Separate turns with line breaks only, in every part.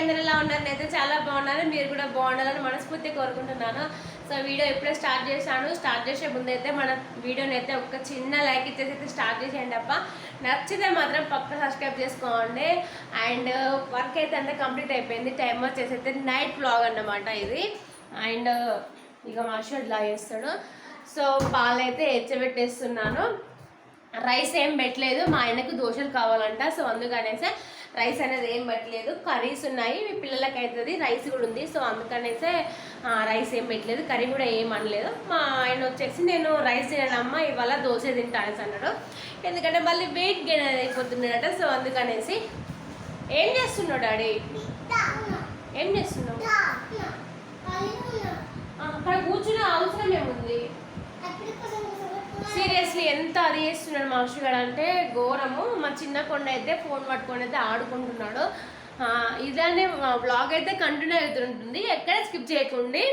అందరూ ఎలా ఉన్నారు? నేనైతే చాలా బాగున్నాను. మీరు కూడా బాగుండాలని మనస్ఫూర్తిగా కోరుకుంటున్నాను. సో వీడియో ఎప్పుడే స్టార్ట్ చేశాను. స్టార్ట్ చేసే ముందు అయితే మన వీడియోని అయితే ఒక చిన్న లైక్ ఇచ్చేసి అయితే స్టార్ట్ చేసేయండి అప్ప. నచ్చితే మాత్రం పక్క సబ్స్క్రైబ్ చేసుకోండి. అండ్ వర్క్ అయితే అంతా కంప్లీట్ అయిపోయింది. టైం వచ్చేసి అయితే నైట్ వ్లాగ్ అన్నమాట ఇది. అండ్ ఇక మాస్టర్ ఇలా చేస్తాడు. సో పాలైతే ఎచ్చబెట్టేస్తున్నాను. రైస్ ఏం పెట్టలేదు, మా ఆయనకు దోశలు కావాలంట. సో అందుకనేసే రైస్ అనేది ఏం పెట్టలేదు. కర్రీస్ ఉన్నాయి, మీ పిల్లలకి అవుతుంది, రైస్ కూడా ఉంది. సో అందుకనేసే రైస్ ఏం పెట్టలేదు, కర్రీ కూడా ఏం అనలేదు. మా ఆయన వచ్చేసి నేను రైస్ తినడమ్మా ఇవాళ దోశ తింటానేసి అన్నాడు. ఎందుకంటే మళ్ళీ వెయిట్ గెయిన్ అయిపోతున్నాడట. సో అందుకనేసి ఏం చేస్తున్నావు డాడీ? ఏం చేస్తున్నావు? అక్కడ కూర్చునే అవసరం ఏముంది? సీరియస్లీ ఎంత అది చేస్తున్నాడు మాస్టర్ గారు అంటే ఘోరము. మా చిన్న కొండ అయితే ఫోన్ పట్టుకొని అయితే ఆడుకుంటున్నాడు. ఇదనే బ్లాగ్ అయితే కంటిన్యూ అవుతుంటుంది, ఎక్కడ స్కిప్ చేయకండి.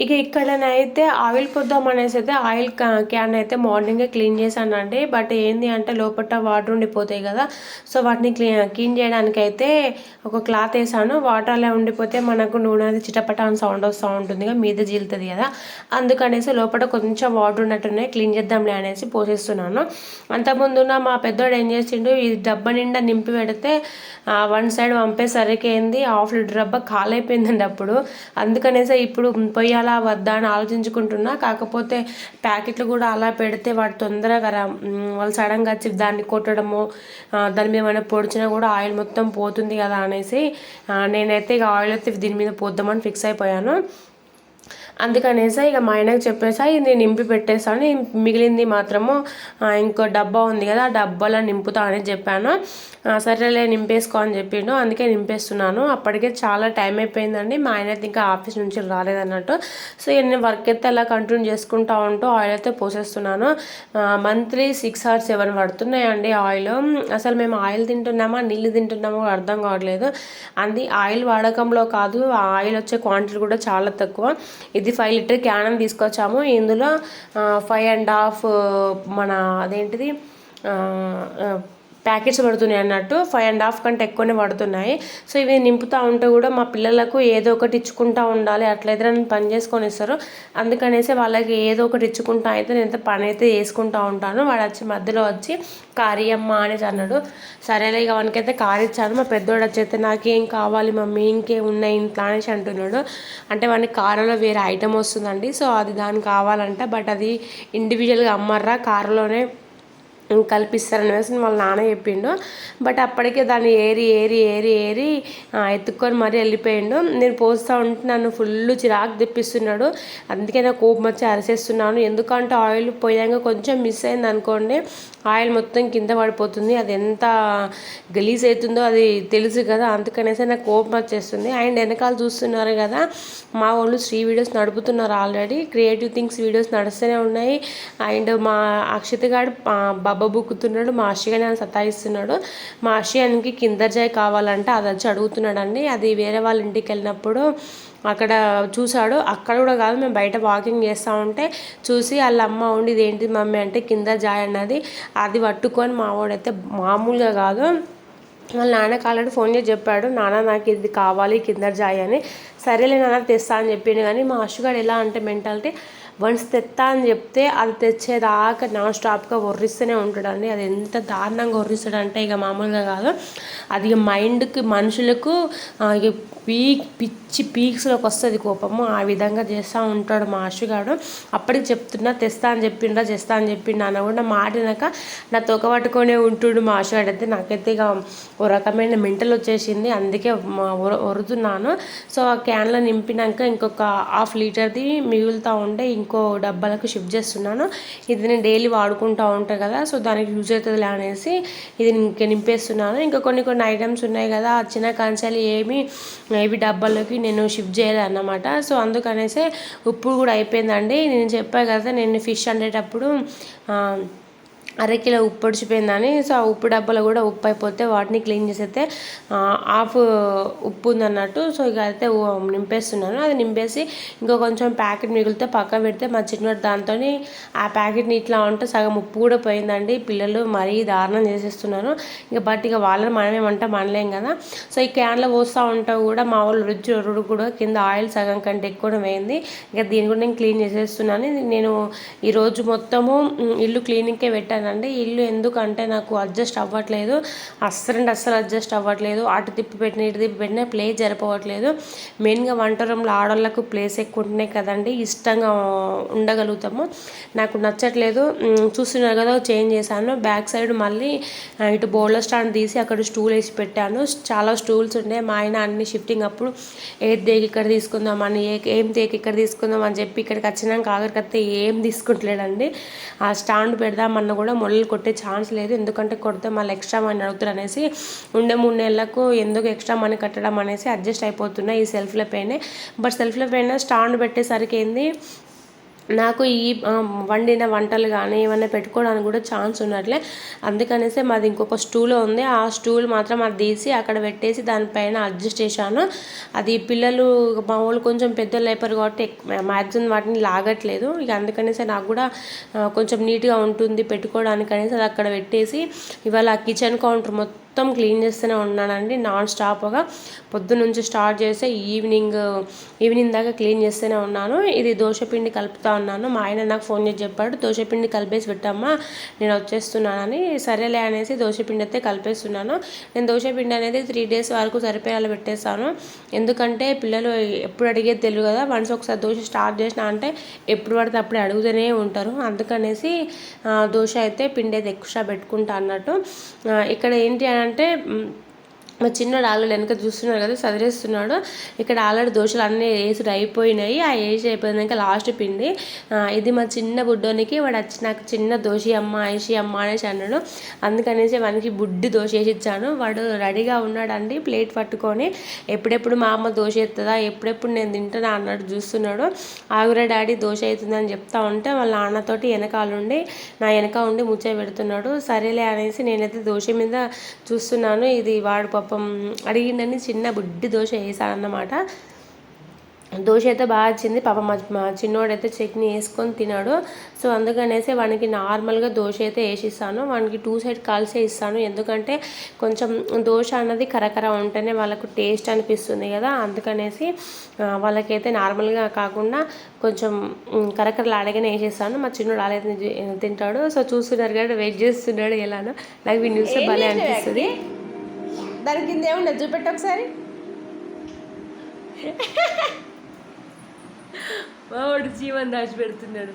ఇక ఇక్కడనైతే ఆయిల్ పొద్దాం అనేసి అయితే ఆయిల్ క్యాన్ అయితే మార్నింగే క్లీన్ చేశానండి. బట్ ఏంది అంటే లోపల వాటర్ ఉండిపోతాయి కదా, సో వాటిని క్లీన్ చేయడానికి అయితే ఒక క్లాత్ వేసాను. వాటర్ అలా ఉండిపోతే మనకు నూనె అది చిటపట అని సౌండ్ వస్తూ ఉంటుంది కదా, మీద జీలుతుంది కదా, అందుకనేసి లోపల కొంచెం వాటర్ ఉన్నట్టున్నాయి, క్లీన్ చేద్దాంలే అనేసి పోసేస్తున్నాను. అంతకుముందున మా పెద్దోడు ఏం చేసిండు, ఈ డబ్బా నిండా నింపి పెడితే వన్ సైడ్ పంపేసరికి ఏంది హాఫ్ లీటర్ డబ్బా కాలైపోయిందండి అప్పుడు. అందుకనేసి ఇప్పుడు పొయ్యాలి అలా వద్దా అని ఆలోచించుకుంటున్నా. కాకపోతే ప్యాకెట్లు కూడా అలా పెడితే వాడు తొందరగా వాళ్ళు సడన్గా వచ్చి దాన్ని కొట్టడము, దాని మీద ఏమైనా పొడిచినా కూడా ఆయిల్ మొత్తం పోతుంది కదా అనేసి నేనైతే ఇక ఆయిల్ అయితే దీని మీద పోద్దామని ఫిక్స్ అయిపోయాను. అందుకనేసి ఇక మా ఆయనకు చెప్పేసా ఇది నింపి పెట్టేసాను, మిగిలింది మాత్రము ఇంకో డబ్బా ఉంది కదా ఆ డబ్బాలో నింపుతా అని చెప్పాను. సరేలే నింపేసుకో అని చెప్పిండు, అందుకే నింపేస్తున్నాను. అప్పటికే చాలా టైం అయిపోయిందండి. మా ఆయన అయితే ఇంకా ఆఫీస్ నుంచి రాలేదన్నట్టు. సో నేను వర్క్ అయితే అలా కంటిన్యూ చేసుకుంటా ఉంటూ ఆయిల్ అయితే పోసేస్తున్నాను. మంత్లీ 6 or 7 పడుతున్నాయండి ఆయిల్. అసలు మేము ఆయిల్ తింటున్నామా నీళ్ళు తింటున్నామో అర్థం కావట్లేదు. అది ఆయిల్ వాడకంలో కాదు, ఆయిల్ వచ్చే క్వాంటిటీ కూడా చాలా తక్కువ. ఇది 5 లీటర్ క్యాన్ తీసుకొచ్చాము. ఇందులో 5.5 మన అదేంటిది ప్యాకెట్స్ పడుతున్నాయి అన్నట్టు. 5.5 కంటే ఎక్కువనే పడుతున్నాయి. సో ఇవి నింపుతూ ఉంటే కూడా మా పిల్లలకు ఏదో ఒకటి ఇచ్చుకుంటూ ఉండాలి, అట్లయితే నేను పని చేసుకొని ఇస్తారు. అందుకనేసి వాళ్ళకి ఏదో ఒకటి ఇచ్చుకుంటా అయితే నేను పని అయితే చేసుకుంటూ ఉంటాను. వాడు వచ్చి మధ్యలో వచ్చి కారీ అమ్మ అనేసి అన్నాడు. సరేలే ఇక వానికైతే కారు ఇచ్చాను. మా పెద్దోడు వచ్చి అయితే నాకేం కావాలి మమ్మీ, ఇంకేం ఉన్నాయి ఇంట్లో అనేసి అంటున్నాడు. అంటే వానికి కారులో వేరే ఐటమ్ వస్తుందండి, సో అది దానికి కావాలంట. బట్ అది ఇండివిజువల్గా అమ్మర్రా, కారులోనే కల్పిస్తారనేసి వాళ్ళ నాన్న చెప్పిండు. బట్ అప్పటికే దాన్ని ఏరి ఏరి ఏరి ఏరి ఎత్తుక్కొని మరీ వెళ్ళిపోయిండు. నేను పోస్తూ ఉంటే నన్ను ఫుల్ చిరాకు తెప్పిస్తున్నాడు. అందుకే నాకు కోపం వచ్చి అరిసేస్తున్నాను. ఎందుకంటే ఆయిల్ పోయాక కొంచెం మిస్ అయింది అనుకోండి, ఆయిల్ మొత్తం కింద పడిపోతుంది, అది ఎంత గలీజ్ అవుతుందో అది తెలుసు కదా. అందుకనేసి నాకు కోపం వచ్చేస్తుంది. అండ్ వెనకాల చూస్తున్నారు కదా మా వాళ్ళు శ్రీ వీడియోస్ నడుపుతున్నారు ఆల్రెడీ. క్రియేటివ్ థింగ్స్ వీడియోస్ నడుస్తూనే ఉన్నాయి. అండ్ మా అక్షిత్ గారు బబ్బ బుక్కుతున్నాడు, మా ఆశయాన్ని సతాయిస్తున్నాడు. మా ఆశయానికి కిందర్ జాయ్ కావాలంటే అది వచ్చి అడుగుతున్నాడండి. అది వేరే వాళ్ళ ఇంటికి వెళ్ళినప్పుడు అక్కడ చూశాడు. అక్కడ కూడా కాదు, మేము బయట వాకింగ్ చేస్తూ ఉంటే చూసి వాళ్ళ అమ్మ ఉండి ఇదేంటి మమ్మీ అంటే కిందర్ జాయ్ అన్నది. అది పట్టుకొని మా వాడైతే మామూలుగా కాదు, వాళ్ళ నాన్నకి ఆల్రెడీ ఫోన్ చేసి చెప్పాడు, నాన్న నాకు ఇది కావాలి కిందర్ జాయ్ అని. సరేలే నాన్న తెస్తా అని చెప్పిండు. కానీ మా అశ్వగాడు ఎలా అంటే మెంటాలిటీ, వన్స్ తెత్తా అని చెప్తే అది తెచ్చేదాకా నాన్ స్టాప్గా వర్రిస్తూనే ఉంటాడండి. అది ఎంత దారుణంగా వర్రిస్తాడంటే ఇక మామూలుగా కాదు. అది ఇక మైండ్కి మనుషులకు ఇక పిచ్చి పీక్స్లోకి వస్తుంది కోపము. ఆ విధంగా చేస్తూ ఉంటాడు మా అశ్వగాడు. అప్పటికి చెప్తున్నా తెస్తా అని చెప్పిండ్రా చేస్తా అని చెప్పిండు అన్న కూడా మాటినాక నా తొక్క పట్టుకొనే ఉంటుడు మా అశ్వగాడు అయితే. నాకైతే ఇక ఓ రకమైన మెంటల్ వచ్చేసింది, అందుకే వరుతున్నాను. సో ఆ క్యాన్లో నింపినాక ఇంకొక 1/2 లీటర్ది మిగులుతూ ఉంటే ఇంకో డబ్బాలకు షిఫ్ట్ చేస్తున్నాను. ఇది నేను డైలీ వాడుకుంటూ ఉంటాను కదా, సో దానికి యూజ్ అవుతుందిలే అనేసి ఇది ఇంకా నింపేస్తున్నాను. ఇంకా కొన్ని ఐటమ్స్ ఉన్నాయి కదా, చిన్న కంచాలు ఏవి డబ్బాల్లోకి నేను షిఫ్ట్ చేయలేదు అన్నమాట. సో అందుకనేసి ఉప్పు కూడా అయిపోయిందండి. నేను చెప్పాను కదా, నేను ఫిష్ వండేటప్పుడు అరకిలో ఉప్పు ఒడిచిపోయిందని, సో ఆ ఉప్పు డబ్బాలో కూడా ఉప్పు అయిపోతే వాటిని క్లీన్ చేసైతే హాఫ్ ఉప్పు ఉందన్నట్టు. సో ఇక అయితే నింపేస్తున్నాను. అది నింపేసి ఇంకో కొంచెం ప్యాకెట్ మిగిలితే పక్క పెడితే మా చిన్నోడు దాంతో ఆ ప్యాకెట్ని ఇట్లా ఉంటే సగం ఉప్పు కూడా పోయిందండి. పిల్లలు మరీ దారుణం చేసేస్తున్నారు. ఇక బట్ ఇక వాళ్ళని మనమేమంటే మనలేం కదా. సో ఈ క్యాన్లో పోస్తూ ఉంటా కూడా మా వాళ్ళు రుచి కూడా కింద ఆయిల్ సగం కంటే ఎక్కువ వేయింది. ఇక దీన్ని కూడా నేను క్లీన్ చేసేస్తున్నాను. నేను ఈరోజు మొత్తము ఇల్లు క్లీనింగ్కే పెట్టాను అండి. ఇల్లు ఎందుకంటే నాకు అడ్జస్ట్ అవ్వట్లేదు, అస్సలు అడ్జస్ట్ అవ్వట్లేదు. అటు తిప్పి పెట్టిన ఇటు తిప్పి పెట్టినా ప్లేస్ జరపవట్లేదు. మెయిన్గా వంట రూమ్లో ఆడవాళ్ళకు ప్లేస్ ఎక్కువ ఉంటున్నాయి కదండి, ఇష్టంగా ఉండగలుగుతాము. నాకు నచ్చట్లేదు. చూస్తున్నారు కదా, చేంజ్ చేశాను. బ్యాక్ సైడ్ మళ్ళీ ఇటు బౌలర్ స్టాండ్ తీసి అక్కడ స్టూల్ వేసి పెట్టాను. చాలా స్టూల్స్ ఉండే. మా ఆయన అన్ని షిఫ్టింగ్ అప్పుడు ఏది దేకి ఇక్కడ తీసుకుందామని, ఏం తేకి ఇక్కడ తీసుకుందాం అని చెప్పి ఇక్కడికి వచ్చినాక ఆఖరికైతే ఏం తీసుకుంటలేడండి. ఆ స్టాండ్ పెడదామన్నా కూడా మొదలు కొట్టే ఛాన్స్ లేదు. ఎందుకంటే కొడితే మళ్ళీ ఎక్స్ట్రా మనీ అడుగుతారు అనేసి ఉండే 3 నెలలకు ఎందుకు ఎక్స్ట్రా మనీ కట్టడం అనేసి అడ్జస్ట్ అయిపోతున్నాయి ఈ సెల్ఫ్ల పైనే. బట్ సెల్ఫ్ల పైన స్టాండ్ పెట్టేసరికి ఏంది, నాకు ఈ వండిన వంటలు కానీ ఏమైనా పెట్టుకోవడానికి కూడా ఛాన్స్ ఉన్నట్లే. అందుకనేసి మాది ఇంకొక స్టూల్ ఉంది. ఆ స్టూల్ మాత్రం అది తీసి అక్కడ పెట్టేసి దానిపైన అడ్జస్ట్ చేశాను. అది పిల్లలు మా వాళ్ళు కొంచెం పెద్దలు అయిపోయారు కాబట్టి మ్యాక్సిమం వాటిని లాగట్లేదు. ఇక అందుకనేసి నాకు కూడా కొంచెం నీట్గా ఉంటుంది పెట్టుకోవడానికి అనేసి అది అక్కడ పెట్టేసి ఇవాళ కిచెన్ కౌంటర్ మొత్తం క్లీన్ చేస్తూనే ఉన్నానండి నాన్ స్టాప్గా. పొద్దున్నుంచి స్టార్ట్ చేస్తే ఈవినింగ్ దాకా క్లీన్ చేస్తూనే ఉన్నాను. ఇది దోశపిండి కలుపుతా ఉన్నాను. మా ఆయన నాకు ఫోన్ చేసి చెప్పాడు, దోశపిండి కలిపేసి పెట్టమ్మా నేను వచ్చేస్తున్నానని. సరేలే అనేసి దోశపిండి అయితే కలిపేస్తున్నాను. నేను దోశపిండి అనేది 3 days వరకు సరిపోయేలా పెట్టేస్తాను. ఎందుకంటే పిల్లలు ఎప్పుడు అడిగేది తెలియదు కదా. వన్స్ ఒకసారి దోశ స్టార్ట్ చేసినా అంటే ఎప్పుడు పడితే అప్పుడే అడుగుతూనే ఉంటారు. అందుకనేసి దోశ అయితే పిండి అయితే ఎక్స్ట్రా పెట్టుకుంటా అన్నట్టు. ఇక్కడ ఏంటి అంటే మా చిన్నోడు ఆల్రెడీ వెనక చూస్తున్నారు కదా, చదివేస్తున్నాడు. ఇక్కడ ఆల్రెడీ దోశలు అన్నీ వేసి అయిపోయినాయి. ఆ వేసి అయిపోయినాక లాస్ట్ పిండి ఇది మా చిన్న బుడ్డోనికి వాడు వచ్చి నాకు చిన్న దోశ అమ్మ వేసి అమ్మ అనేసి అన్నాడు. అందుకనేసి వానికి బుడ్డి దోశ వేసి ఇచ్చాను. వాడు రెడీగా ఉన్నాడండి ప్లేట్ పట్టుకొని. ఎప్పుడెప్పుడు మా అమ్మ దోశ ఎత్తుందా, ఎప్పుడెప్పుడు నేను తింటానా అన్నట్టు చూస్తున్నాడు. ఆగురా డాడీ దోశ అవుతుందని చెప్తా ఉంటే వాళ్ళ నాన్నతోటి నా వెనక ఉండి ముచ్చ పెడుతున్నాడు. సరేలే అనేసి నేనైతే దోశ మీద చూస్తున్నాను. ఇది వాడు పాపం అడిగిందని చిన్న బుడ్డి దోశ వేసాడన్నమాట. దోశ అయితే బాగా వచ్చింది. పాపం మా చిన్నోడైతే చట్నీ వేసుకొని తిన్నాడు. సో అందుకనేసి వానికి నార్మల్గా దోశ అయితే వేసిస్తాను. వానికి 2 side కాల్సే ఇస్తాను. ఎందుకంటే కొంచెం దోశ అన్నది కరకర ఉంటేనే వాళ్ళకు టేస్ట్ అనిపిస్తుంది కదా. అందుకనేసి వాళ్ళకైతే నార్మల్గా కాకుండా కొంచెం కరకరలాడగానే వేసేస్తాను. మా చిన్నోడు అలాగే తింటాడు. సో చూస్తున్నారు కదా, వెయిట్ చేస్తున్నాడు ఎలానో. నాకు వీడిని చూస్తే భలే అనిపిస్తుంది. దాని కింద ఏముండదు చూపెట్టు ఒకసారి. వాడు జీవన్ దాచి పెడుతున్నాడు.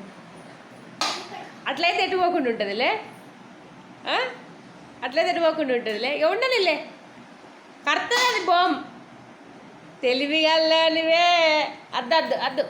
అట్లయితే ఎట్టుకోకుండా ఉంటుందిలే, అట్లయితే ఎట్టుకోకుండా ఉంటుందిలే. ఇక ఉండనిలే, కడుతుంది అది బోమ్. తెలివిగలనివే. అద్దు అద్దు అద్దు